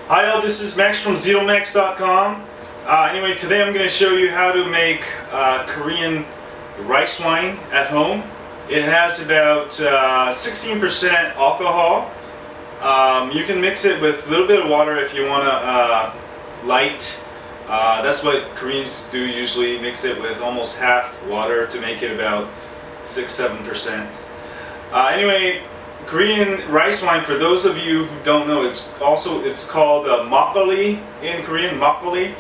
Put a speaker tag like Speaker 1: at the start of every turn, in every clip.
Speaker 1: Hi all, this is Max from ZeroMax.com. Anyway, today I'm going to show you how to make Korean rice wine at home. It has about 16% alcohol. You can mix it with a little bit of water if you want to light. That's what Koreans do usually, mix it with almost half water to make it about 6-7%. Anyway, Korean rice wine, for those of you who don't know, it's called Makgeolli in Korean, Mackoli.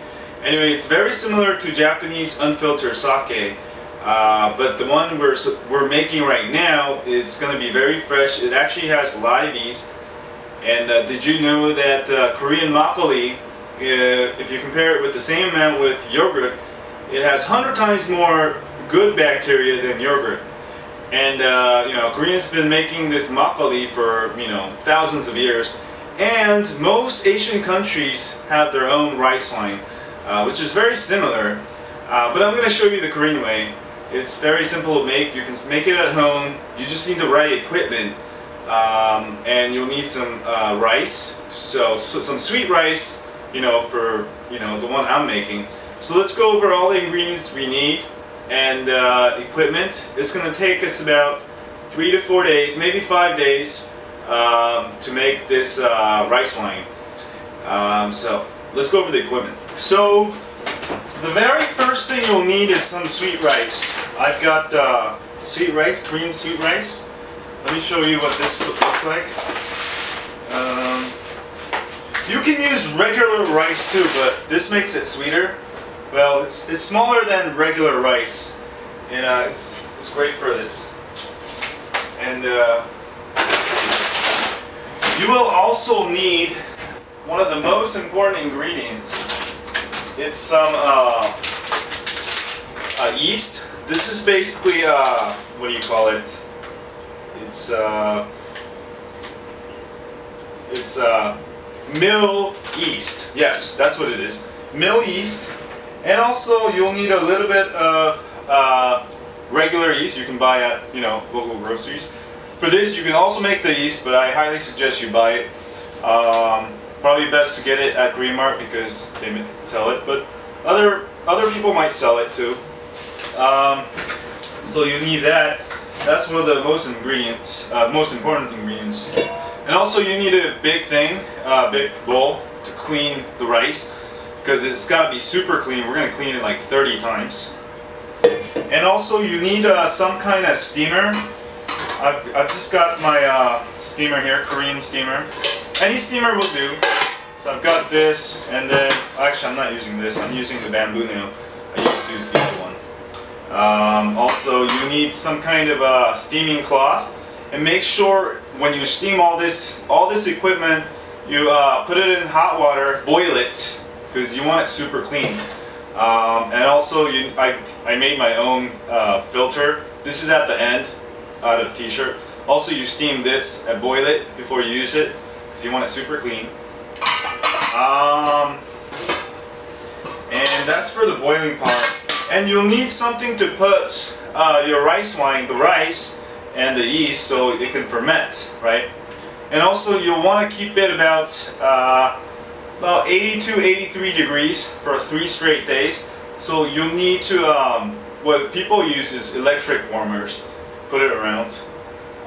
Speaker 1: Anyway, it's very similar to Japanese unfiltered sake, but the one we're making right now is going to be very fresh. It actually has live yeast. And did you know that Korean Mackoli, if you compare it with the same amount with yogurt, it has 100 times more good bacteria than yogurt. And Koreans have been making this Mackoli for thousands of years, and most Asian countries have their own rice wine, which is very similar. But I'm going to show you the Korean way. It's very simple to make. You can make it at home. You just need the right equipment, and you'll need some rice. So some sweet rice, for the one I'm making. So let's go over all the ingredients we need and equipment. It's going to take us about 3 to 4 days, maybe 5 days, to make this rice wine. So let's go over the equipment. So the very first thing you'll need is some sweet rice. I've got sweet rice, Korean sweet rice. Let me show you what this looks like. You can use regular rice too, but this makes it sweeter. Well, it's smaller than regular rice, and it's great for this. And you will also need one of the most important ingredients. It's some yeast. This is basically what do you call it? It's mill yeast. Yes, that's what it is. Mill yeast. And also you'll need a little bit of regular yeast you can buy at local groceries. For this you can also make the yeast, but I highly suggest you buy it. Probably best to get it at Green Mart because they sell it, but other people might sell it too. So you need that. That's one of the most important ingredients. And also you need a big big bowl to clean the rice, because it's got to be super clean. We're going to clean it like 30 times. And also you need some kind of steamer. I've just got my steamer here, Korean steamer. Any steamer will do. So I've got this, and then actually I'm not using this. I'm using the bamboo now. I used to use the other one. Also you need some kind of steaming cloth, and make sure when you steam all this equipment, you put it in hot water, boil it, because you want it super clean. And also I made my own filter. This is at the end out of the t-shirt. Also you steam this and boil it before you use it, because you want it super clean. And that's for the boiling part. And you'll need something to put your rice wine, the rice and the yeast, so it can ferment, right? And also you'll want to keep it about 80 to 83 degrees for 3 straight days. So you'll need to, what people use is electric warmers, put it around.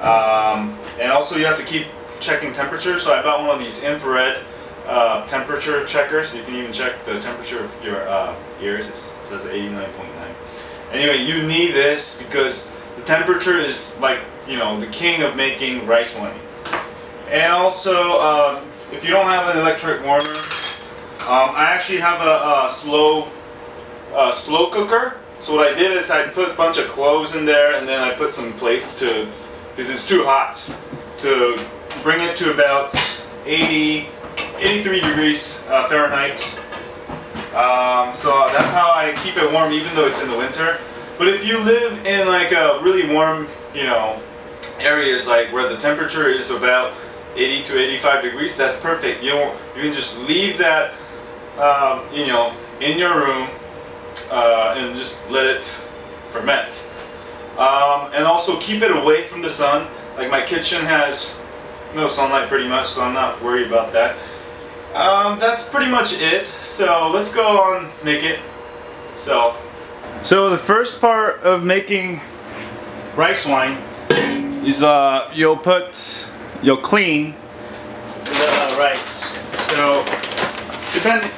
Speaker 1: And also you have to keep checking temperature. So I bought one of these infrared temperature checkers. You can even check the temperature of your ears. It says 89.9. Anyway, you need this because the temperature is like, the king of making rice wine. And also, if you don't have an electric warmer, I actually have a slow cooker. So what I did is I put a bunch of cloves in there, and then I put some plates because it's too hot, to bring it to about 83 degrees Fahrenheit. So that's how I keep it warm, even though it's in the winter. But if you live in like a really warm, areas like where the temperature is about 80 to 85 degrees, that's perfect. You can just leave that, in your room, and just let it ferment. And also keep it away from the sun. Like my kitchen has no sunlight pretty much, so I'm not worried about that. That's pretty much it. So let's go on make it. So the first part of making rice wine is you'll clean the rice. So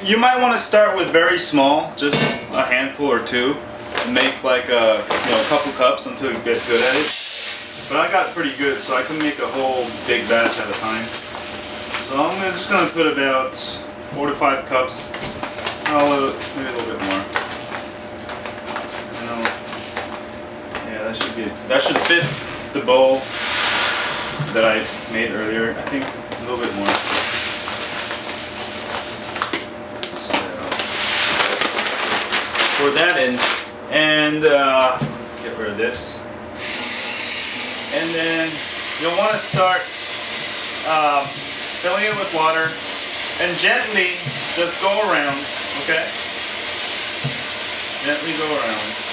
Speaker 1: you might want to start with very small, just a handful or two, and make like a couple cups until you get good at it. But I got pretty good, so I can make a whole big batch at a time. So I'm just gonna put about 4 to 5 cups, maybe a little bit more. Yeah, that should fit the bowl that I made earlier. I think a little bit more. So pour that in, and get rid of this. And then you'll want to start filling it with water and gently just go around, okay? Gently go around.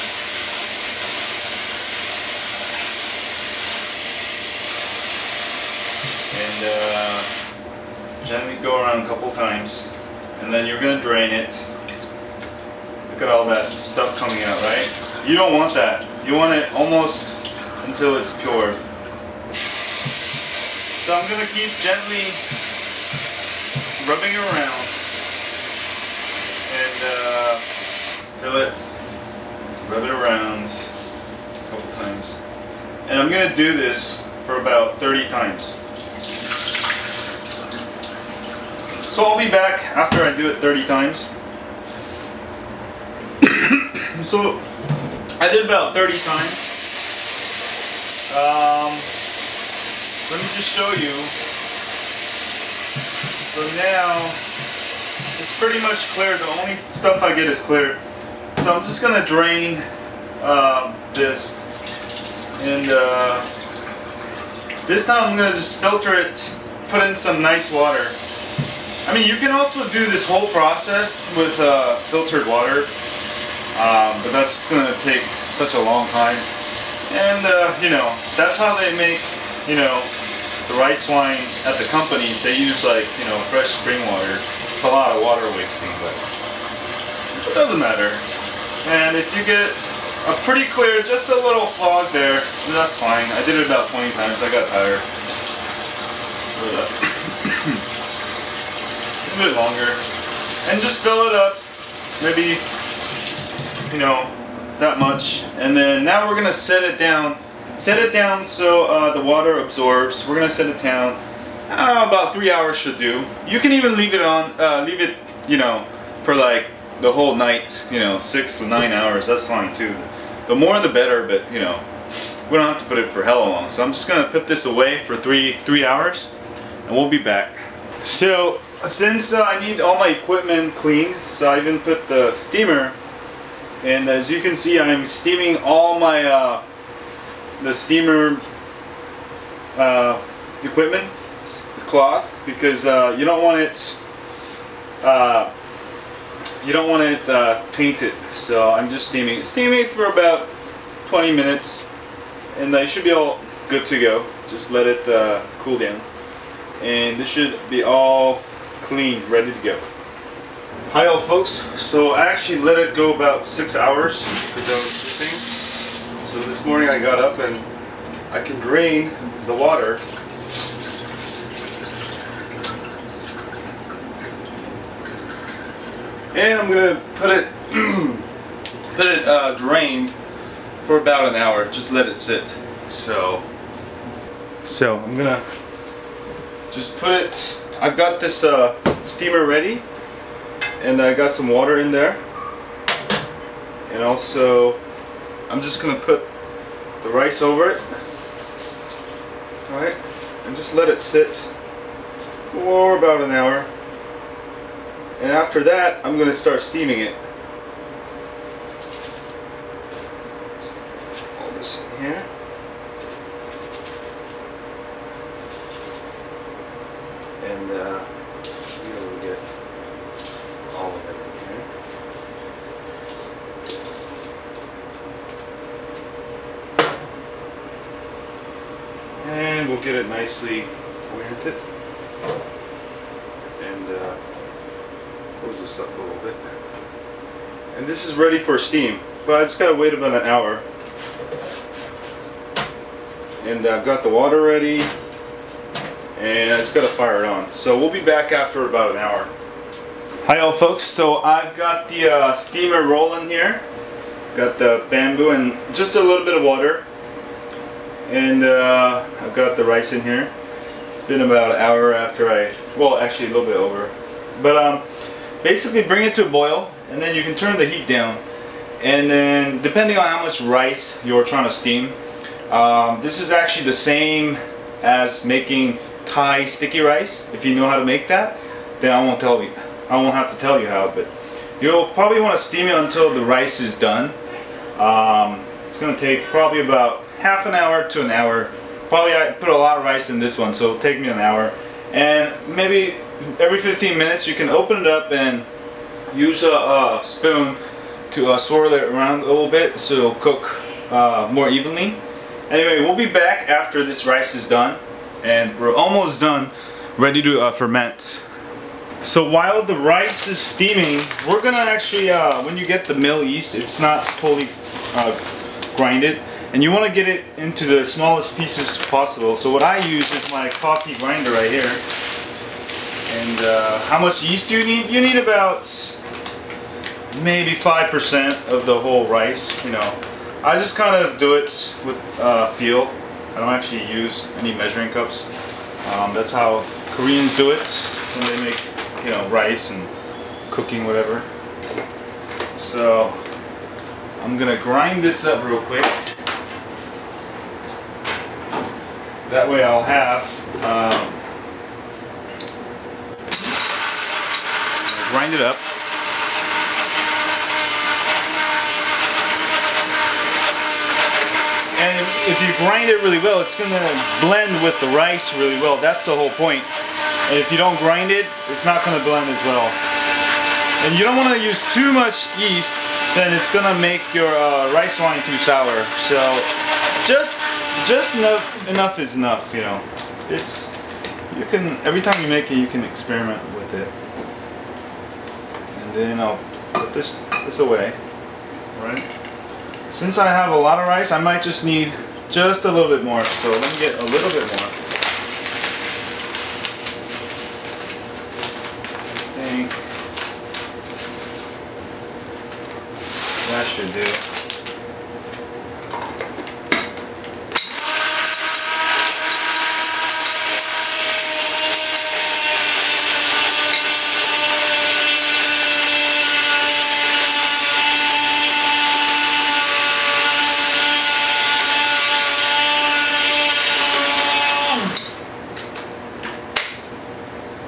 Speaker 1: And gently go around a couple times. And then you're going to drain it. Look at all that stuff coming out, right? You don't want that. You want it almost until it's pure. So I'm going to keep gently rubbing around and fill it, rub it around a couple times. And I'm going to do this for about 30 times. So I'll be back after I do it 30 times. So I did about 30 times. Let me just show you. So now it's pretty much clear. The only stuff I get is clear. So I'm just gonna drain this, and this time I'm gonna just filter it, put in some nice water. I mean, you can also do this whole process with filtered water, but that's gonna take such a long time. And that's how they make, the rice wine at the companies. They use like, fresh spring water. It's a lot of water wasting, but it doesn't matter. And if you get a pretty clear, just a little fog there, that's fine. I did it about 20 times. I got tired. A bit longer. And just fill it up. Maybe, that much. And then now we're gonna set it down. Set it down so the water absorbs. We're gonna set it down. About 3 hours should do. You can even leave it on, for like the whole night. 6 to 9 hours. That's fine too. The more the better, but we don't have to put it for hella long. So I'm just gonna put this away for three hours, and we'll be back. So since I need all my equipment clean, so I even put the steamer. And as you can see, I'm steaming all my the steamer equipment, cloth, because you don't want it tainted. So I'm just steaming it for about 20 minutes, and it should be all good to go. Just let it cool down, and this should be all clean, ready to go. Hi all folks, so I actually let it go about 6 hours because I was sleeping. So this morning I got up and I can drain the water. And I'm gonna put it drained for about an hour. Just let it sit. So I'm gonna just put it. I've got this steamer ready. And I got some water in there, and also I'm just gonna put the rice over it, alright, and just let it sit for about an hour, and after that I'm gonna start steaming it. All this in here. And we'll get all of it in here. And we'll get it nicely oriented. And close this up a little bit. And this is ready for steam, but I just gotta wait about an hour. And I've got the water ready, and I just gotta fire it on. So we'll be back after about an hour. Hi all folks, so I've got the steamer rolling here. Got the bamboo and just a little bit of water. And I've got the rice in here. It's been about an hour after well actually a little bit over. But basically bring it to a boil, and then you can turn the heat down. And then depending on how much rice you're trying to steam, this is actually the same as making Thai sticky rice. If you know how to make that, then I won't have to tell you how, but you'll probably want to steam it until the rice is done. It's going to take probably about half an hour to an hour. Probably I put a lot of rice in this one, so it'll take me an hour. And maybe every 15 minutes you can open it up and use a spoon to swirl it around a little bit so it'll cook more evenly. Anyway, we'll be back after this rice is done, and we're almost done, ready to ferment. So while the rice is steaming, we're gonna actually, when you get the mill yeast, it's not fully grinded, and you want to get it into the smallest pieces possible. So what I use is my coffee grinder right here. And how much yeast do you need? You need about maybe 5% of the whole rice, you know. I just kind of do it with feel. I don't actually use any measuring cups. That's how Koreans do it when they make, you know, rice and cooking, whatever. So I'm gonna grind this up real quick. That way I'll have grind it up. And if you grind it really well, it's gonna blend with the rice really well. That's the whole point. And if you don't grind it, it's not gonna blend as well. And you don't want to use too much yeast, then it's gonna make your rice wine too sour. So just enough is enough, you know. You can, every time you make it, you can experiment with it. And then I'll put this away, right? Since I have a lot of rice, I might just need just a little bit more. So let me get a little bit more. I think that should do.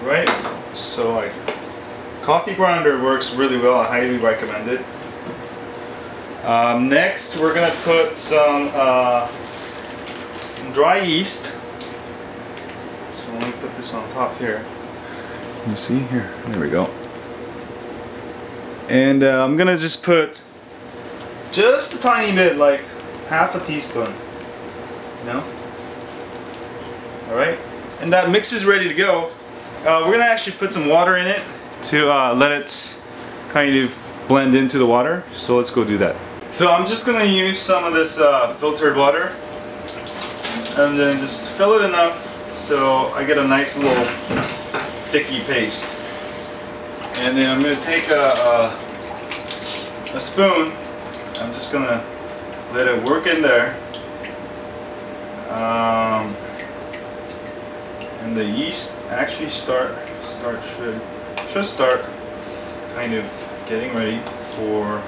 Speaker 1: Right, so coffee grinder works really well. I highly recommend it. Next, we're gonna put some dry yeast. So let me put this on top here. You see here? There we go. And I'm gonna just put just a tiny bit, like half a teaspoon. You know? All right, and that mix is ready to go. We're gonna actually put some water in it to let it kind of blend into the water. So let's go do that. So I'm just gonna use some of this filtered water, and then just fill it enough so I get a nice little thicky paste. And then I'm gonna take a spoon. I'm just gonna let it work in there. And the yeast actually should start kind of getting ready for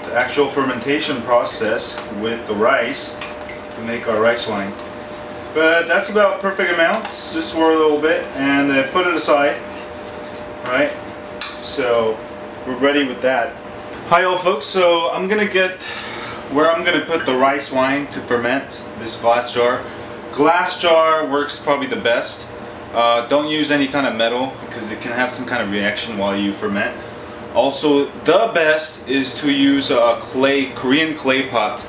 Speaker 1: the actual fermentation process with the rice to make our rice wine. But that's about perfect amount. Just swirl a little bit and then put it aside. Right? So we're ready with that. Hi all folks, so I'm gonna get where I'm gonna put the rice wine to ferment, this glass jar. Glass jar works probably the best. Don't use any kind of metal because it can have some kind of reaction while you ferment. Also, the best is to use a Korean clay pot.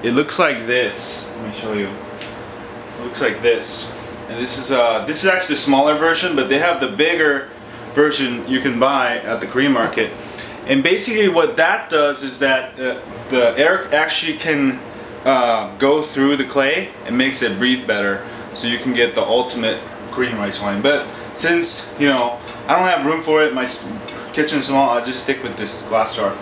Speaker 1: It looks like this. Let me show you. It looks like this. And this is actually the smaller version, but they have the bigger version you can buy at the Korean market. And basically what that does is that the air actually can go through the clay and makes it breathe better, so you can get the ultimate Korean rice wine. But since, you know, I don't have room for it, my kitchen's small, I'll just stick with this glass jar.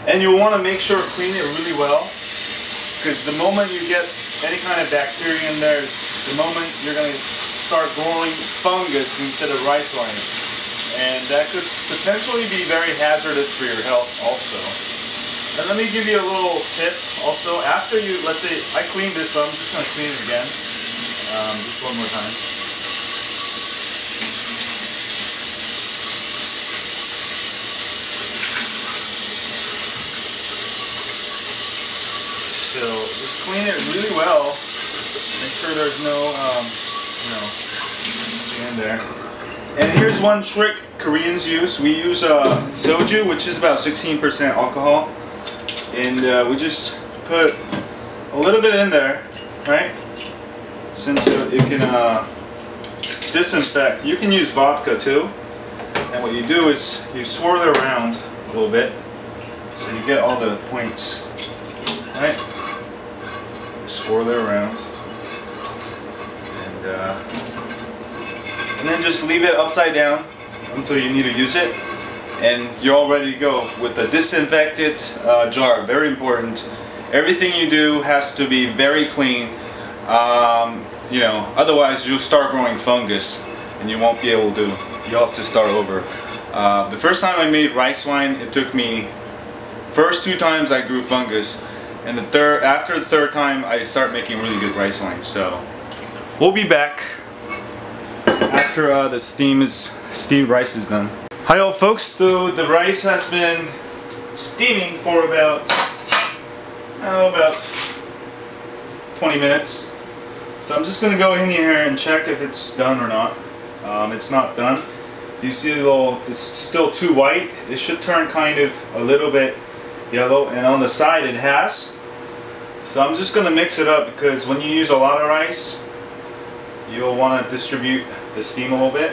Speaker 1: And you'll want to make sure clean it really well, because the moment you get any kind of bacteria in there, the moment you're going to start growing fungus instead of rice wine. And that could potentially be very hazardous for your health also. And let me give you a little tip also. After you, let's say, I cleaned this, so I'm just going to clean it again. Just one more time. So just clean it really well. Make sure there's no, nothing in there. And here's one trick Koreans use. We use soju, which is about 16% alcohol, and we just put a little bit in there, right? Since it can disinfect. You can use vodka too. And what you do is you swirl it around a little bit, so you get all the points, right? Swirl it around, and then just leave it upside down until you need to use it, and you're all ready to go with a disinfected jar. Very important. Everything you do has to be very clean. You know, otherwise you'll start growing fungus and you won't be able to. You'll have to start over. The first time I made rice wine, it took me, first 2 times I grew fungus, and after the third time I start making really good rice wine. So we'll be back after the steamed rice is done. Hi all folks, so the rice has been steaming for about 20 minutes. So I'm just gonna go in here and check if it's done or not. It's not done. You see the little, it's still too white. It should turn kind of a little bit yellow, and on the side it has. So I'm just gonna mix it up, because when you use a lot of rice, you'll want to distribute the steam a little bit.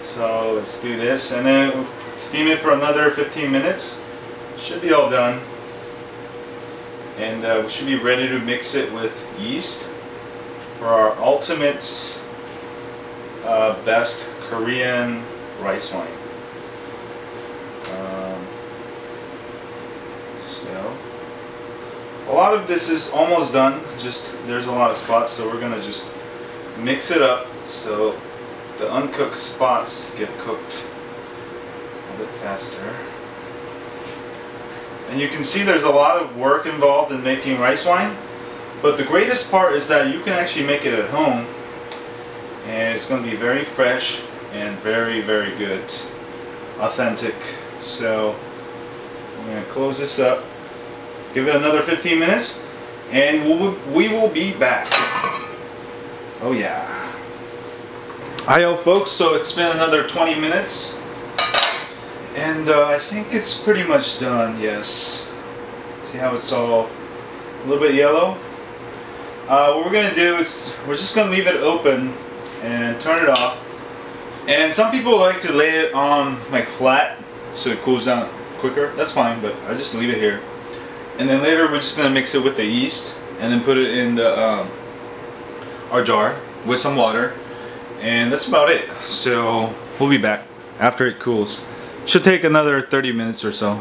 Speaker 1: So let's do this, and then steam it for another 15 minutes. Should be all done, and we should be ready to mix it with yeast for our ultimate best Korean rice wine. So a lot of this is almost done. Just there's a lot of spots, so we're gonna just mix it up so the uncooked spots get cooked a bit faster. And you can see there's a lot of work involved in making rice wine, but the greatest part is that you can actually make it at home, and it's going to be very fresh and very, very good, authentic. So I'm going to close this up, give it another 15 minutes, and we will be back. Oh yeah. Hi folks, so it's been another 20 minutes, and I think it's pretty much done. Yes. See how it's all a little bit yellow? What we're going to do is we're just going to leave it open and turn it off. And some people like to lay it on like flat so it cools down quicker. That's fine, but I just leave it here. And then later we're just going to mix it with the yeast and then put it in the our jar with some water, and that's about it. So we'll be back after it cools. Should take another 30 minutes or so.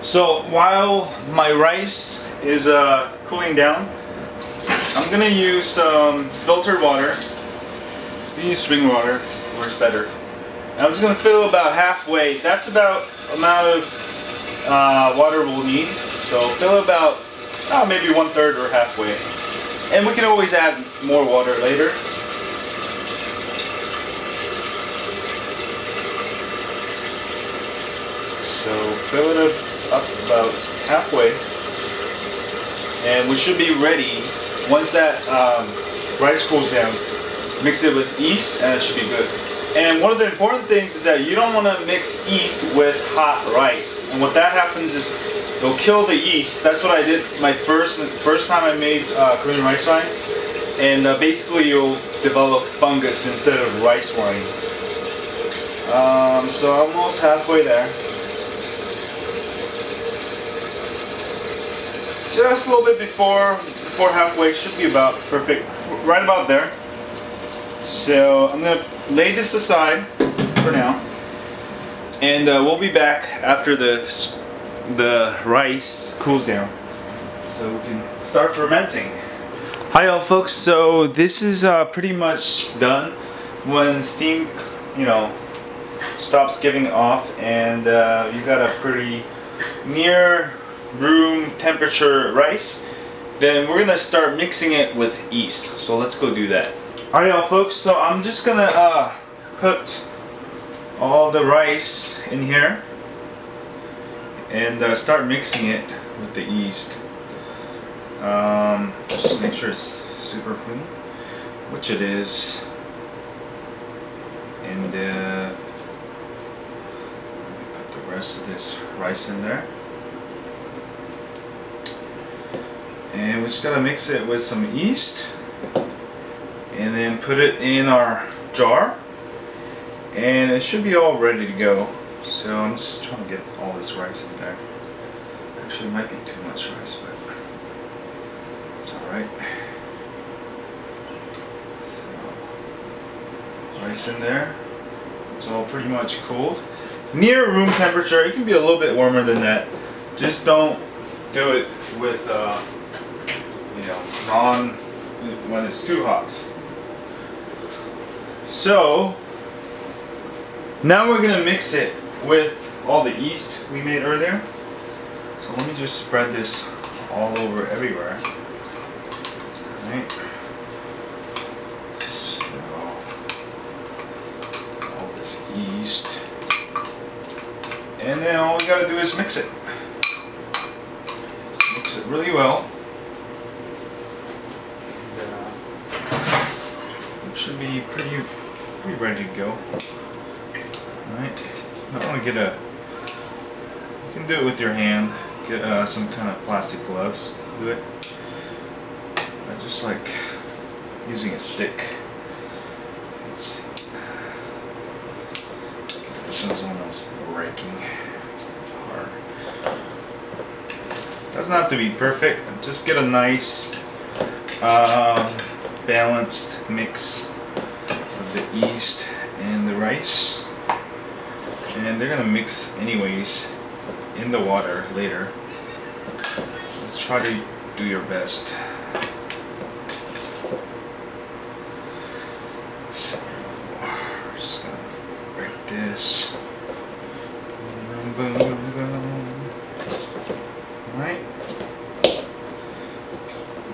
Speaker 1: So while my rice is cooling down, I'm gonna use some filtered water. You use spring water, works better. I'm just gonna fill about halfway. That's about the amount of water we'll need. So fill about maybe 1/3 or halfway. And we can always add more water later. So fill it up about halfway, and we should be ready once that rice cools down. Mix it with yeast, and it should be good. And one of the important things is that you don't want to mix yeast with hot rice. And what that happens is it'll kill the yeast. That's what I did my first time I made Korean rice wine. And basically you'll develop fungus instead of rice wine. So almost halfway there. Just a little bit before halfway, should be about perfect, right about there. So I'm gonna lay this aside for now, and we'll be back after the rice cools down, so we can start fermenting. Hi all folks, so this is pretty much done. When steam, stops giving off, and you got a pretty near room temperature rice, then we're gonna start mixing it with yeast. So let's go do that. Alright y'all folks, so I'm just gonna put all the rice in here and start mixing it with the yeast. Just make sure it's super clean, which it is. And put the rest of this rice in there. And we just gotta mix it with some yeast, and then put it in our jar, and it should be all ready to go. So I'm just trying to get all this rice in there. Actually, it might be too much rice, but it's alright. Rice in there. It's all pretty much cooled. Near room temperature. It can be a little bit warmer than that. Just don't do it with when it's too hot. So now we're gonna mix it with all the yeast we made earlier. So let me just spread this all over everywhere. All right. Yeast, and then all we gotta do is mix it. Mix it really well. And, it should be pretty ready to go. Alright, I want to get you can do it with your hand. Get some kind of plastic gloves. Do it. I just like using a stick. Let's see. This one's almost breaking. It's hard. Doesn't have to be perfect. Just get a nice balanced mix of the yeast and the rice. And they're gonna mix anyways in the water later. Let's try to do your best. So we're just gonna break this. Boom, boom, boom. Alright.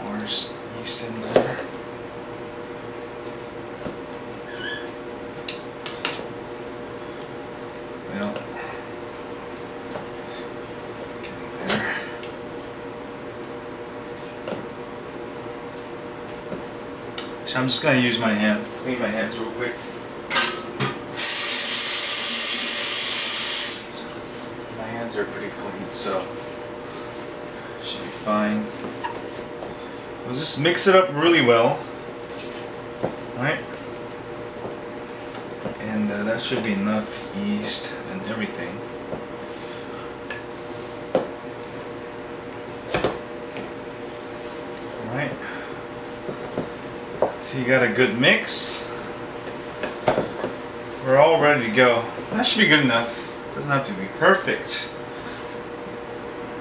Speaker 1: More yeast in there. Well, get in there. So I'm just going to use my hand, clean my hands real quick. My hands are pretty clean, so should be fine. We'll just mix it up really well. Alright? And that should be enough yeast and everything. Alright. So you got a good mix. We're all ready to go. That should be good enough. Doesn't have to be perfect.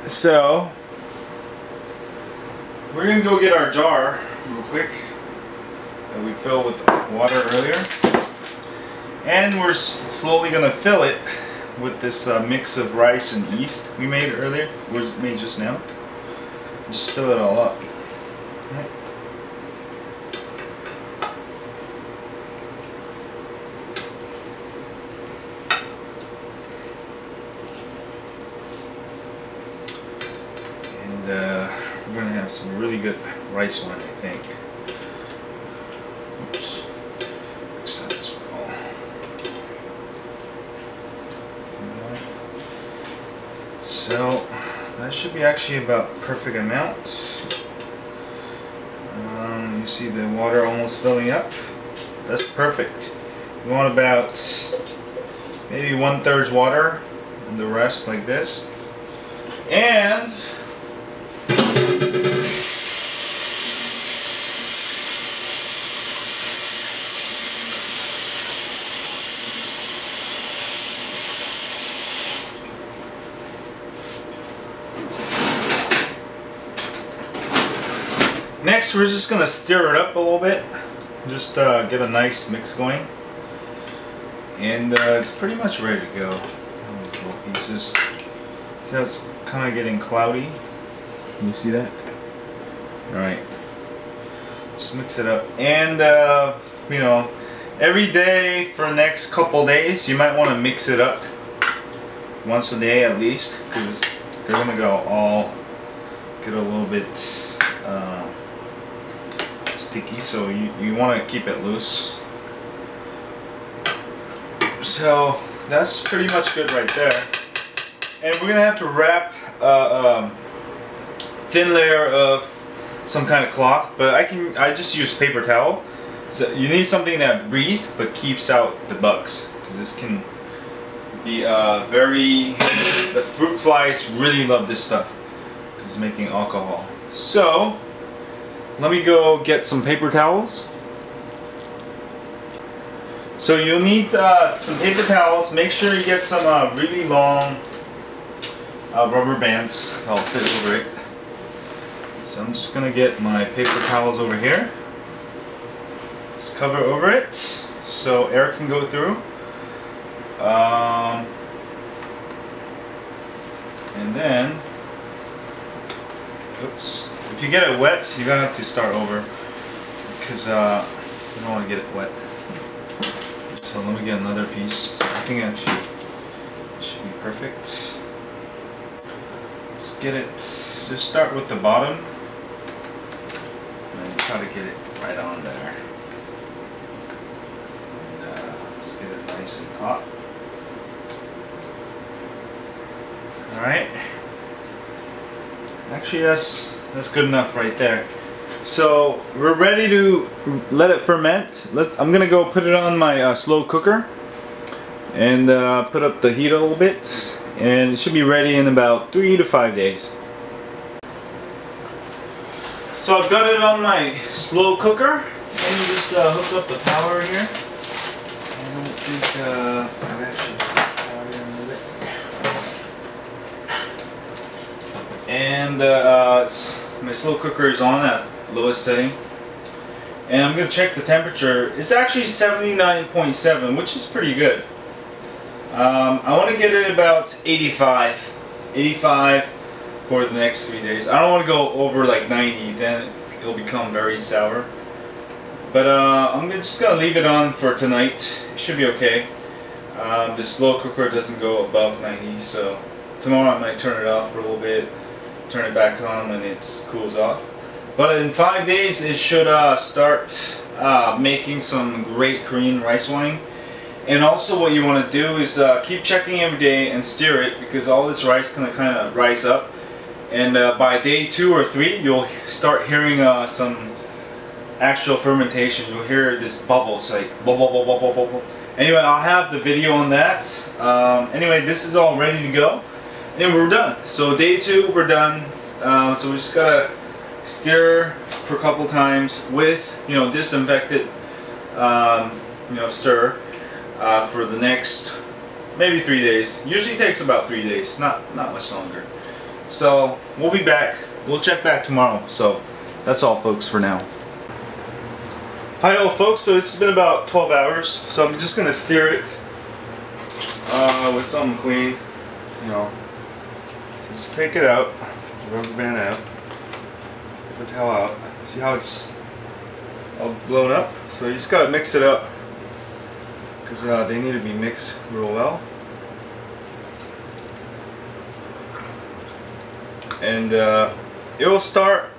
Speaker 1: So we're gonna go get our jar real quick that we filled with water earlier, and we're slowly gonna fill it with this mix of rice and yeast we made earlier. Was made just now. Just fill it all up. Right. We're going to have some really good rice wine, I think. Oops. Mix that as well. So that should be actually about perfect amount. You see the water almost filling up. That's perfect. You want about maybe 1/3 water and the rest like this. And next we're just gonna stir it up a little bit, just get a nice mix going, and it's pretty much ready to go. These little pieces. See how it's kind of getting cloudy? Can you see that? Alright. Just mix it up. And, you know, every day for the next couple days, you might want to mix it up once a day at least, because they're going to go all get a little bit sticky, so you want to keep it loose. So that's pretty much good right there. And we're gonna have to wrap a thin layer of some kind of cloth, but I just use paper towel. So you need something that breathes but keeps out the bugs, because this can be the fruit flies really love this stuff because it's making alcohol. So let me go get some paper towels. So you'll need some paper towels. Make sure you get some really long rubber bands. I'll fit over it. So I'm just gonna get my paper towels over here. Just cover over it so air can go through. And then, oops, if you get it wet, you're gonna have to start over because you don't want to get it wet. So let me get another piece. I think actually it should be perfect. Let's get it, just start with the bottom and try to get it right on there. And, let's get it nice and hot. Alright. Actually that's good enough right there. So we're ready to let it ferment. I'm gonna go put it on my slow cooker and put up the heat a little bit, and it should be ready in about 3 to 5 days. So I've got it on my slow cooker. Let me just hook up the power here. I don't think I've actually put power in with it. And my slow cooker is on at lowest setting, and I'm going to check the temperature. It's actually 79.7, which is pretty good. I want to get it about 85 for the next 3 days. I don't want to go over like 90, then it'll become very sour. But I'm just going to leave it on for tonight. It should be okay. The slow cooker doesn't go above 90, so tomorrow I might turn it off for a little bit, turn it back on when it cools off. But in 5 days it should start making some great Korean rice wine. And also what you want to do is keep checking every day and stir it, because all this rice can kind of rise up. And by day 2 or 3 you'll start hearing some actual fermentation. You'll hear this bubbles, like bubble, bubble, bubble, bubble. Anyway, I'll have the video on that. Anyway, this is all ready to go. And we're done. So day 2 we're done. So we just gotta stir for a couple times with, you know, disinfected, you know, stir for the next maybe 3 days. Usually takes about 3 days, not much longer. So we'll be back. We'll check back tomorrow. So that's all, folks, for now. Hi, all, folks. So it's been about 12 hours. So I'm just gonna stir it with something clean, you know. So just take it out, the rubber band out. The towel out. See how it's all blown up? So you just gotta mix it up, because they need to be mixed real well. And it will start,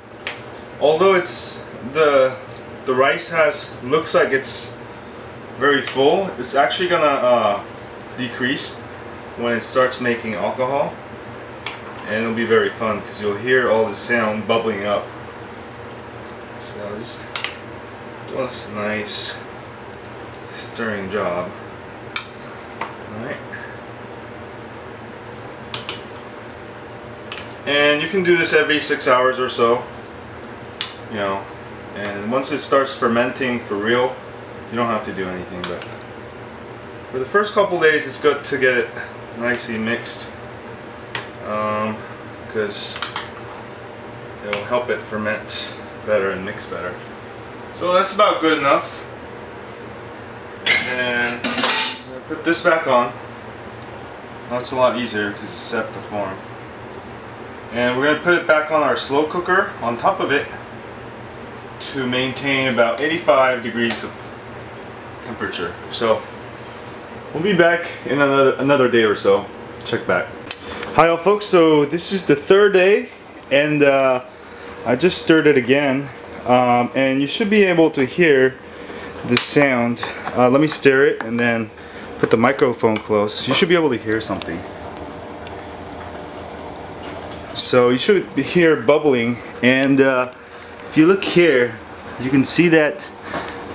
Speaker 1: although it's the rice looks like it's very full, it's actually gonna decrease when it starts making alcohol, and it'll be very fun because you'll hear all the sound bubbling up. So just doing this nice stirring job. Alright. And you can do this every 6 hours or so, you know, and once it starts fermenting for real, you don't have to do anything, but for the first couple days it's good to get it nicely mixed, because it will help it ferment better and mix better. So that's about good enough. And I'm gonna put this back on. That's a lot easier because it's set to form. And we're going to put it back on our slow cooker on top of it to maintain about 85 degrees of temperature. So we'll be back in another day or so. Check back. Hi all folks, so this is the third day, and I just stirred it again, and you should be able to hear the sound. Let me stir it and then put the microphone close. You should be able to hear something. So you should hear bubbling, and if you look here, you can see that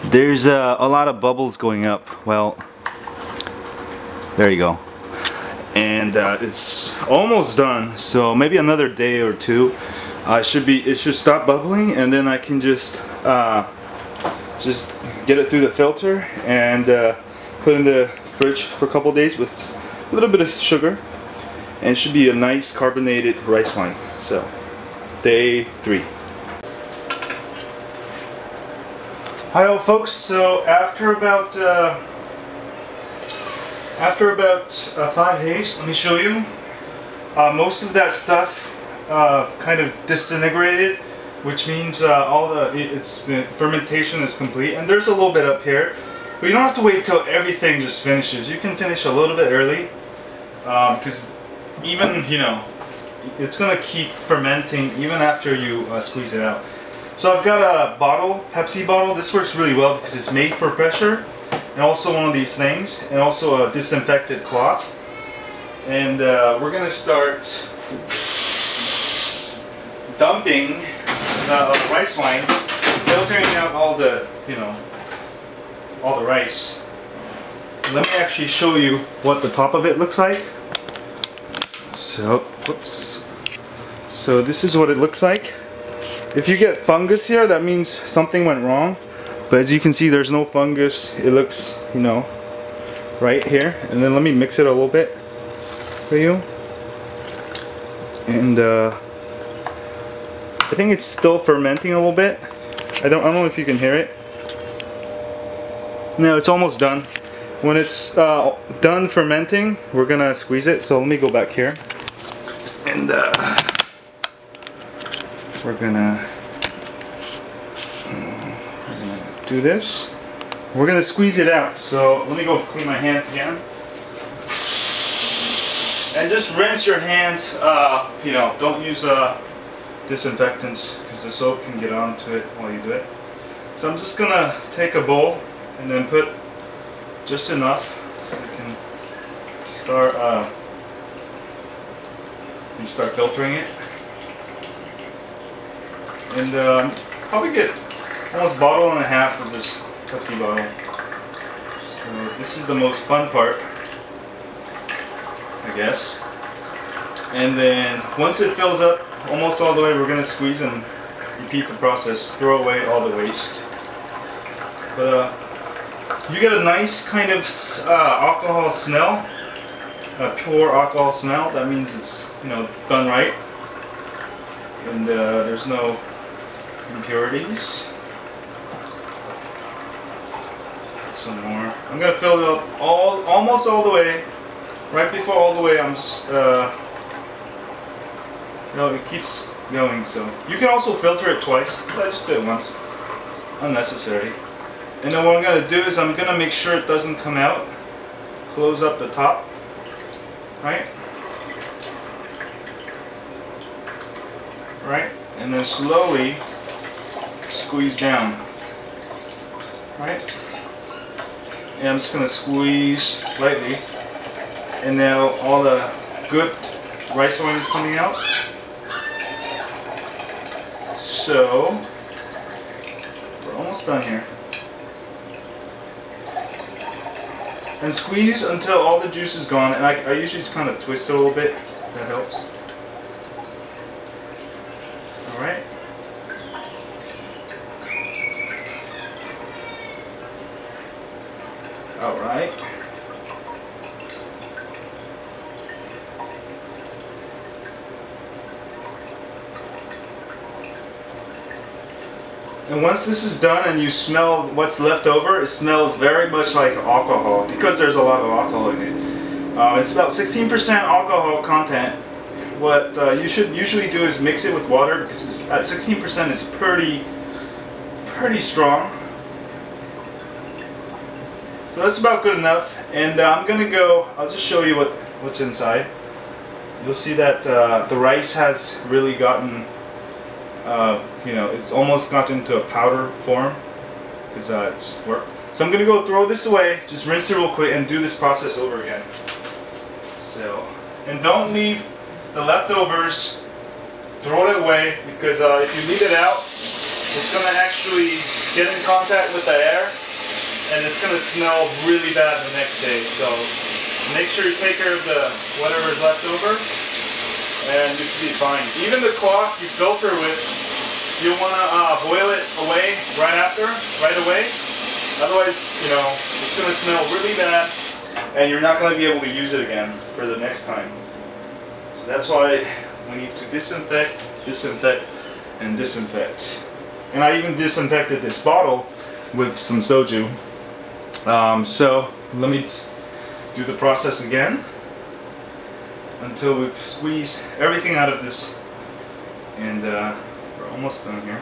Speaker 1: there's a lot of bubbles going up. Well, there you go. And it's almost done, so maybe another day or two. It should stop bubbling, and then I can just get it through the filter and put it in the fridge for a couple days with a little bit of sugar, and it should be a nice carbonated rice wine. So day 3. Hi all folks, so after about 5 days, let me show you, most of that stuff kind of disintegrated, which means the fermentation is complete, and there's a little bit up here, but you don't have to wait till everything just finishes. You can finish a little bit early, because even, you know, it's gonna keep fermenting even after you squeeze it out. So I've got a bottle, Pepsi bottle. This works really well because it's made for pressure, and also one of these things, and also a disinfected cloth. And we're gonna start dumping the rice wine, filtering out all the, you know, all the rice. Let me actually show you what the top of it looks like. So, whoops. So this is what it looks like. If you get fungus here, that means something went wrong. But as you can see, there's no fungus. It looks, you know, right here. And then let me mix it a little bit for you. And I think it's still fermenting a little bit. I don't know if you can hear it. No, it's almost done. When it's done fermenting, we're gonna squeeze it. So let me go back here, and we're gonna do this. We're gonna squeeze it out. So let me go clean my hands again, and just rinse your hands. You know, don't use disinfectants because the soap can get onto it while you do it. So I'm just gonna take a bowl and then put just enough so you can start filtering it, and probably get almost a bottle and a half of this Pepsi bottle. So this is the most fun part, I guess. And then once it fills up almost all the way, we're gonna squeeze and repeat the process. Throw away all the waste. But you get a nice kind of alcohol smell, a pure alcohol smell. That means it's, you know, done right, and there's no impurities. Some more. I'm gonna fill it up almost all the way. Right before all the way, I'm just no, it keeps going. So you can also filter it twice. But I just did it once. It's unnecessary. And then what I'm going to do is I'm going to make sure it doesn't come out. Close up the top. Right? Right? And then slowly squeeze down. Right? And I'm just going to squeeze lightly. And now all the good rice wine is coming out. So we're almost done here. And squeeze until all the juice is gone, and I usually just kind of twist it a little bit. That helps. And once this is done and you smell what's left over, it smells very much like alcohol because there's a lot of alcohol in it. It's about 16% alcohol content. What you should usually do is mix it with water because at 16% it's pretty strong. So that's about good enough. And I'm gonna go. I'll just show you what's inside. You'll see that the rice has really gotten. You know, it's almost gotten into a powder form because it's worked. So I'm gonna go throw this away, just rinse it real quick and do this process over again. So, and don't leave the leftovers, throw it away because if you leave it out, it's gonna actually get in contact with the air and it's gonna smell really bad the next day. So make sure you take care of the whatever is left over and you should be fine. Even the cloth you filter with, you want to boil it away right away. Otherwise, you know, it's going to smell really bad and you're not going to be able to use it again for the next time. So that's why we need to disinfect, and disinfect. And I even disinfected this bottle with some soju. So let me do the process again until we've squeezed everything out of this, and we're almost done here.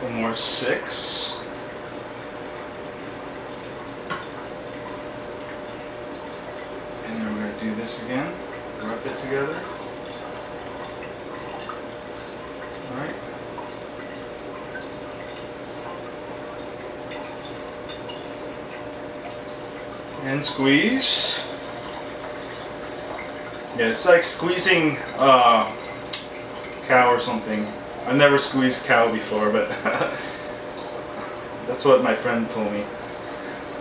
Speaker 1: One more 6. And then we're going to do this again. Rub it together. Alright. And squeeze. Yeah, it's like squeezing cow or something. I've never squeezed cow before, but that's what my friend told me.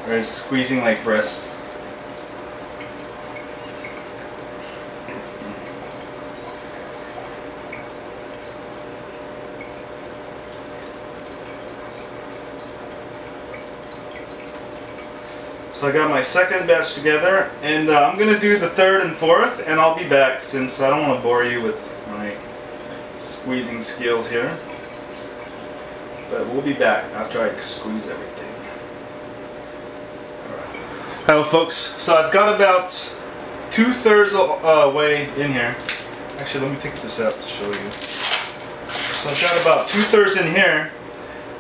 Speaker 1: Or it's squeezing like breast. So I got my second batch together, and I'm gonna do the third and fourth, and I'll be back since I don't want to bore you with my squeezing skills here, but we'll be back after I squeeze everything. Alright. Hello folks, so I've got about 2/3 way in here. Actually, let me take this out to show you. So I've got about 2/3 in here,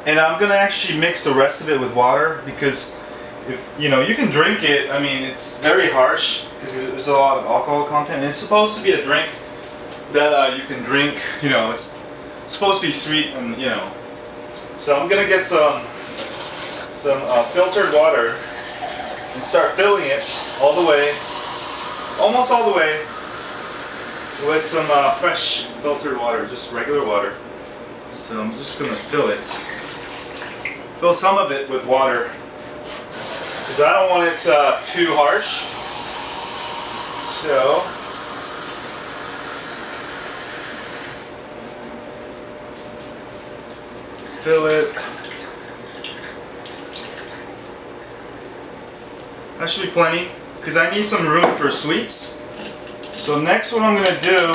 Speaker 1: and I'm gonna actually mix the rest of it with water because if you know, you can drink it. I mean, it's very harsh because there's a lot of alcohol content. It's supposed to be a drink that you can drink, you know, it's supposed to be sweet, and you know. So I'm gonna get some filtered water and start filling it all the way, almost all the way, with some fresh filtered water, just regular water. So I'm just gonna fill some of it with water because I don't want it too harsh. So. Fill it. That should be plenty because I need some room for sweets. So next what I'm gonna do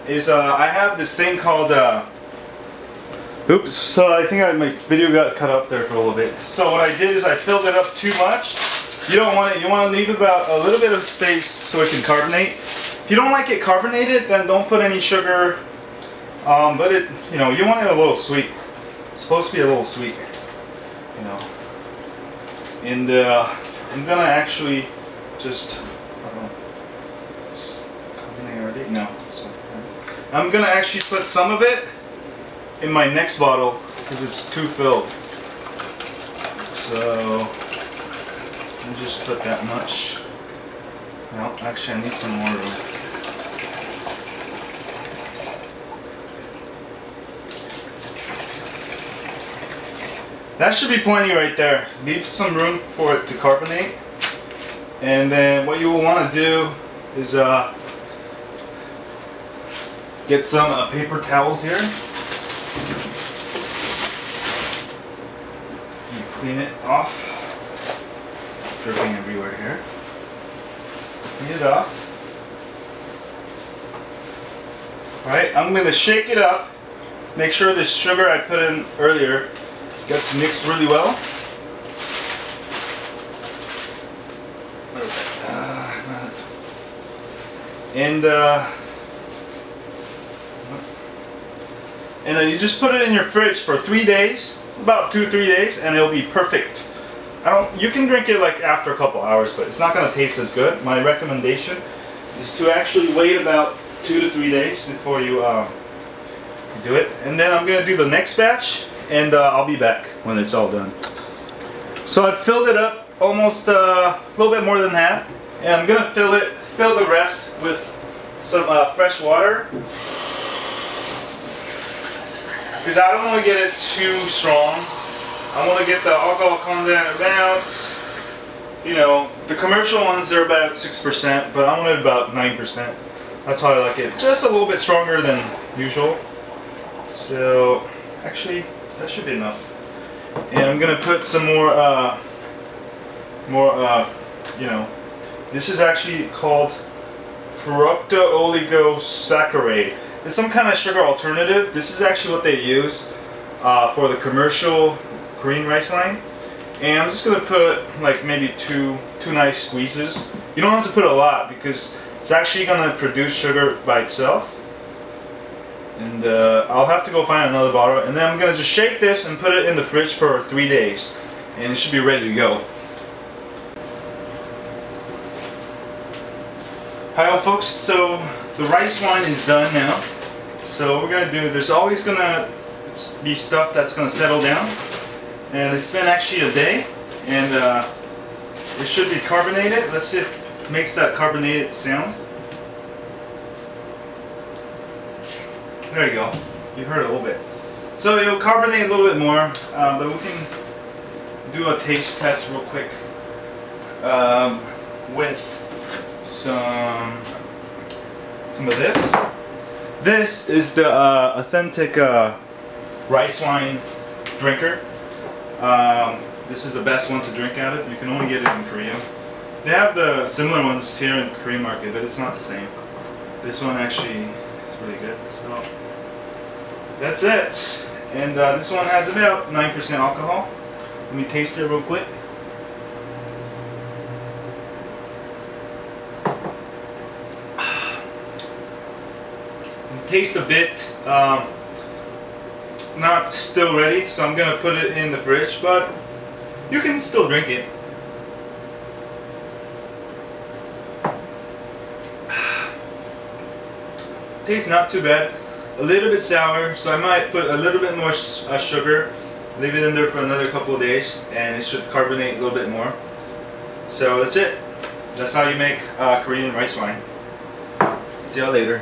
Speaker 1: is I have this thing called oops, so I think my video got cut up there for a little bit. So what I did is I filled it up too much. You don't want it, you want to leave about a little bit of space so it can carbonate. If you don't like it carbonated, then don't put any sugar. But it, you know, you want it a little sweet. It's supposed to be a little sweet, you know. And I'm gonna actually just, no. I'm gonna actually put some of it in my next bottle because it's too filled. So I'll just put that much. No, actually I need some more room. That should be plenty right there. Leave some room for it to carbonate. And then what you will want to do is get some paper towels here. You clean it off. Dripping everywhere here. Clean it off. Alright, I'm going to shake it up. Make sure the sugar I put in earlier gets mixed really well. And then you just put it in your fridge for 3 days, about 2 to 3 days, and it'll be perfect. You can drink it like after a couple hours, but it's not going to taste as good. My recommendation is to actually wait about 2 to 3 days before you do it. And then I'm going to do the next batch, and I'll be back when it's all done. So I've filled it up almost a little bit more than half, and I'm going to fill the rest with some fresh water, because I don't want to get it too strong. I want to get the alcohol content about, you know, the commercial ones they're about 6%, but I want it about 9%. That's how I like it. Just a little bit stronger than usual. So actually that should be enough. And I'm gonna put some more, you know, this is actually called fructooligosaccharides. It's some kind of sugar alternative. This is actually what they use for the commercial Korean rice wine. And I'm just gonna put like maybe two nice squeezes. You don't have to put a lot because it's actually gonna produce sugar by itself. And I'll have to go find another bottle. And then I'm gonna just shake this and put it in the fridge for 3 days. And it should be ready to go. Hi all folks, so the rice wine is done now. So what we're gonna do, there's always gonna be stuff that's gonna settle down. And it's been actually a day, and it should be carbonated. Let's see if it makes that carbonated sound. There you go. You heard a little bit. So it'll carbonate a little bit more, but we can do a taste test real quick with some of this. This is the authentic rice wine drinker. This is the best one to drink out of. You can only get it in Korea. They have the similar ones here in the Korean market, but it's not the same. This one actually is really good. So that's it. And this one has about 9% alcohol. Let me taste it real quick. It tastes a bit not still ready, so I'm gonna put it in the fridge, but you can still drink it. Tastes not too bad. A little bit sour, so I might put a little bit more sugar, leave it in there for another couple of days, and it should carbonate a little bit more. So that's it. That's how you make Korean rice wine. See y'all later.